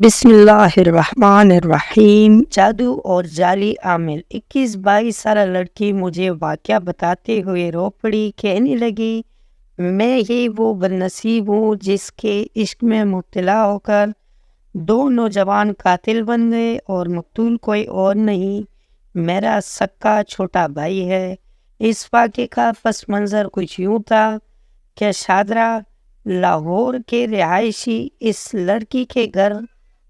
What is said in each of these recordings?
بسم اللہ الرحمن الرحیم۔ جادو اور جعلی عامل۔ 21-22 سالہ لڑکی مجھے واقعہ بتاتے ہوئے رو پڑی، کہنے لگی میں ہی وہ بد نصیب ہوں جس کے عشق میں مبتلا ہو کر دو نوجوان قاتل بن گئے اور مقتول کوئی اور نہیں، میرا سکا چھوٹا بھائی ہے۔ اس واقعے کا پس منظر کچھ یوں تھا کہ شادرہ لاہور کے رہائشی اس لڑکی کے گھر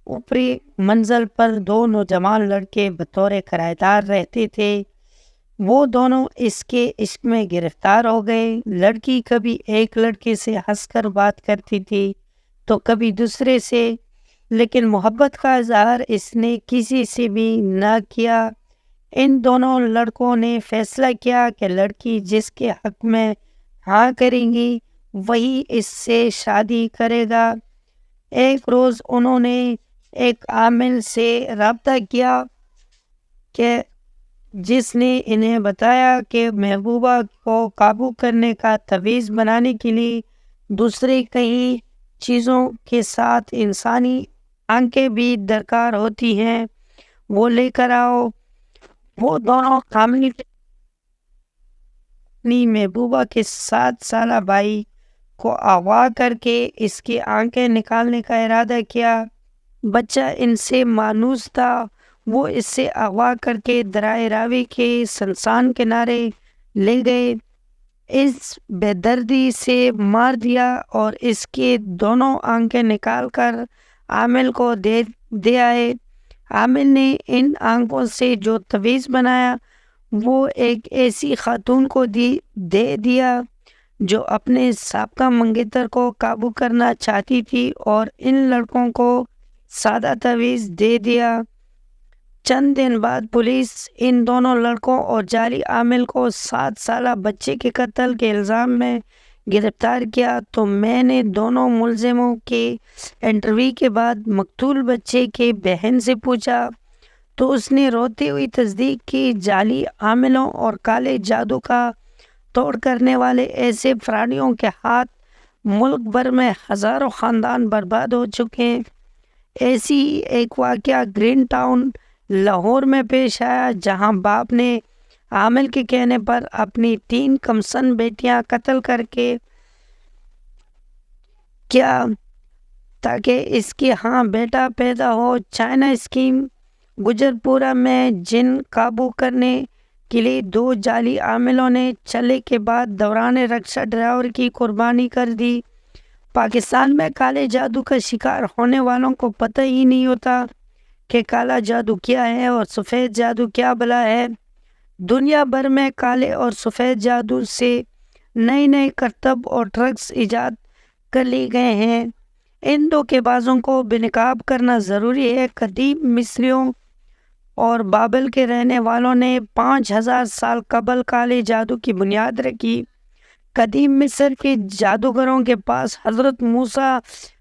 اوپری منزل پر دو نوجوان لڑکے بطور کرایہ دار رہتے تھے۔ وہ دونوں اس کے عشق میں گرفتار ہو گئے۔ لڑکی کبھی ایک لڑکے سے ہنس کر بات کرتی تھی تو کبھی دوسرے سے، لیکن محبت کا اظہار اس نے کسی سے بھی نہ کیا۔ ان دونوں لڑکوں نے فیصلہ کیا کہ لڑکی جس کے حق میں ہاں کرے گی وہی اس سے شادی کرے گا۔ ایک روز انہوں نے ایک عامل سے رابطہ کیا کہ جس نے انہیں بتایا کہ محبوبہ کو قابو کرنے کا تعویذ بنانے کے لیے دوسری کئی چیزوں کے ساتھ انسانی آنکھیں بھی درکار ہوتی ہیں، وہ لے کر آؤ۔ وہ دونوں عامل اپنی محبوبہ کے 7 سالہ بھائی کو اغوا کر کے اس کی آنکھیں نکالنے کا ارادہ کیا۔ بچہ ان سے مانوس تھا، وہ اس سے اغوا کر کے درائے راوی کے سنسان کنارے لے گئے، اس بے دردی سے مار دیا اور اس کی دونوں آنکھیں نکال کر عامل کو دے آئے۔ عامل نے ان آنکھوں سے جو تعویذ بنایا وہ ایک ایسی خاتون کو دے دیا جو اپنے سابقہ منگیتر کو قابو کرنا چاہتی تھی اور ان لڑکوں کو سادہ تعویذ دے دیا۔ چند دن بعد پولیس ان دونوں لڑکوں اور جعلی عامل کو 7 سالہ بچے کے قتل کے الزام میں گرفتار کیا تو میں نے دونوں ملزموں کے انٹرویو کے بعد مقتول بچے کے بہن سے پوچھا تو اس نے روتے ہوئی تصدیق کی، جعلی عاملوں اور کالے جادو کا توڑ کرنے والے ایسے فراڈیوں کے ہاتھ ملک بھر میں ہزاروں خاندان برباد ہو چکے ہیں۔ ایسی ایک واقعہ گرین ٹاؤن لاہور میں پیش آیا جہاں باپ نے عامل کے کہنے پر اپنی 3 کمسن بیٹیاں قتل کر کے کیا تاکہ اس کی ہاں بیٹا پیدا ہو۔ China scheme. گجرپورہ میں جن قابو کرنے کے لیے 2 جعلی عاملوں نے چلے کے بعد دوران رکشہ ڈرائیور کی قربانی کر دی۔ پاکستان میں کالے جادو کا شکار ہونے والوں کو پتہ ہی نہیں ہوتا کہ کالا جادو کیا ہے اور سفید جادو کیا بلا ہے۔ دنیا بھر میں کالے اور سفید جادو سے نئے کرتب اور ڈرگز ایجاد کر لیے گئے ہیں۔ ان دھوکے بازوں کو بے نقاب کرنا ضروری ہے۔ قدیم مصریوں اور بابل کے رہنے والوں نے 5000 سال قبل کالے جادو کی بنیاد رکھی۔ قدیم مصر کے جادوگروں کے پاس حضرت موسیٰ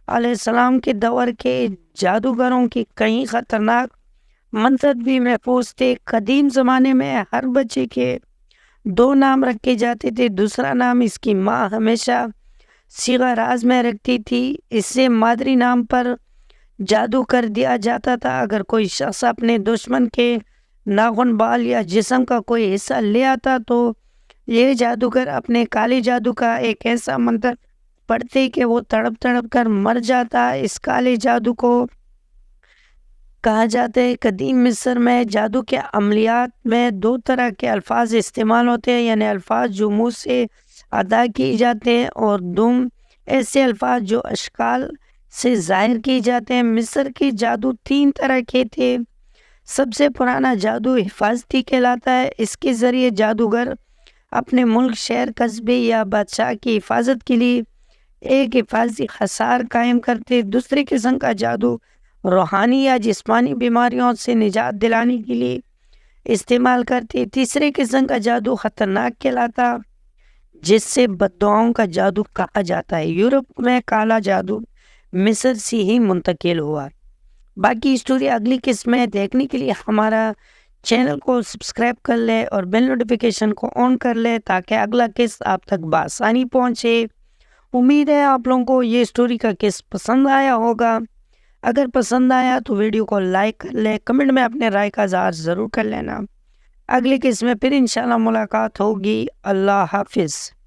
علیہ السلام کے دور کے جادوگروں کی کئی خطرناک منتر بھی محفوظ تھے۔ قدیم زمانے میں ہر بچے کے 2 نام رکھے جاتے تھے، دوسرا نام اس کی ماں ہمیشہ صیغہ راز میں رکھتی تھی، اس سے مادری نام پر جادو کر دیا جاتا تھا۔ اگر کوئی شخص اپنے دشمن کے ناخن، بال یا جسم کا کوئی حصہ لے آتا تو یہ جادوگر اپنے کالے جادو کا ایک ایسا منتر پڑھتے کہ وہ تڑپ تڑپ کر مر جاتا۔ اس کالے جادو کو کہا جاتا ہے۔ قدیم مصر میں جادو کے عملیات میں 2 طرح کے الفاظ استعمال ہوتے ہیں، یعنی الفاظ جو منہ سے ادا کیے جاتے ہیں اور دوم ایسے الفاظ جو اشکال سے ظاہر کیے جاتے ہیں۔ مصر کے جادو 3 طرح کے تھے۔ سب سے پرانا جادو حفاظتی کہلاتا ہے، اس کے ذریعے جادوگر اپنے ملک، شہر، قصبے یا بادشاہ کی حفاظت کے لیے ایک حفاظتی حصار قائم کرتے۔ دوسری قسم کا جادو روحانی یا جسمانی بیماریوں سے نجات دلانے کے لیے استعمال کرتے۔ تیسری قسم کا جادو خطرناک کہلاتا، جس سے بد دعاؤں کا جادو کہا جاتا ہے۔ یورپ میں کالا جادو مصر سے ہی منتقل ہوا۔ باقی اسٹوری اگلی قسط میں دیکھنے کے لیے ہمارا چینل کو سبسکرائب کر لے اور بیل نوٹیفیکیشن کو آن کر لے تاکہ اگلا قسط آپ تک بآسانی پہنچے۔ امید ہے آپ لوگوں کو یہ اسٹوری کا قسط پسند آیا ہوگا۔ اگر پسند آیا تو ویڈیو کو لائک کر لے، کمنٹ میں اپنے رائے کا اظہار ضرور کر لینا۔ اگلی قسط میں پھر انشاءاللہ ملاقات ہوگی۔ اللہ حافظ۔